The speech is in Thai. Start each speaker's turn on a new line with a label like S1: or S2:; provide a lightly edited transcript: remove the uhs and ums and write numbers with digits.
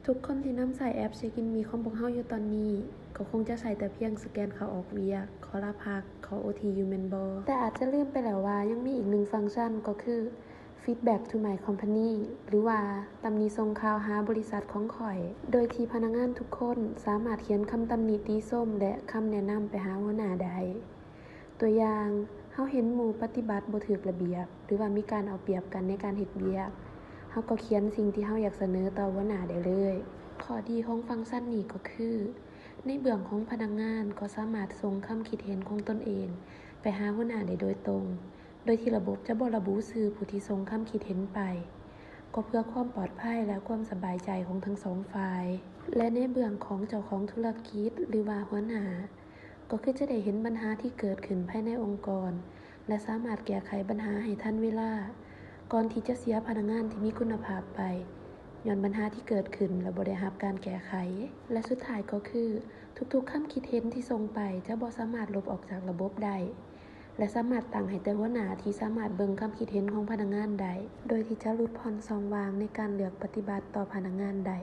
S1: ทุกคนที่นำใส่แอปเช็คอินมีของพวกเฮาอยู่ตอนนี้ก็คงจะใช้แต่เพียงสแกนเข้าออกเวียกขอลาพักขอ OT อยู่แม่นบ่แต่อาจจะลืมไปแล้วว่ายังมีอีกหนึ่งฟังก์ชันก็คือ Feedback to my company หรือว่าตำหนิส่งข่าวหาบริษัทของข้อยโดยที่พนักงานทุกคนสามารถเขียนคำตำหนิติชมและคำแนะนำไปหาหัวหน้าได้ตัวอย่างเฮาเห็นหมู่ปฏิบัติบ่ถูกระเบียบหรือว่ามีการเอาเปรียบกันในการเฮ็ดเวียกเฮาก็เขียนสิ่งที่เฮาอยากเสนอต่อหัวหน้าได้เลยข้อดีของฟังก์ชันนี้ก็คือในเบื้องของพนักงานก็สามารถส่งคำคิดเห็นของตนเองไปหาหัวหน้าได้โดยตรงโดยที่ระบบจะบ่ระบุชื่อผู้ที่ส่งคำคิดเห็นไปก็เพื่อความปลอดภัยและความสบายใจของทั้งสองฝ่ายและในเบื้องของเจ้าของธุรกิจหรือว่าหัวหน้าก็คือจะได้เห็นปัญหาที่เกิดขึ้นภายในองค์กรและสามารถแก้ไขปัญหาให้ทันเวลาก่อนที่จะเสียพนักงานที่มีคุณภาพไปย้อนปัญหาที่เกิดขึ้นและบ่ได้รับการแก้ไขและสุดท้ายก็คือทุกๆคำคิดเห็นที่ส่งไปจะบ่สามารถลบออกจากระบบได้และสามารถตั้งให้แต่หัวหน้าที่สามารถเบิ่งคำคิดเห็นของพนักงานได้โดยที่จะหลุดพ้นช่องว่างในการเลือกปฏิบัติต่อพนักงานได้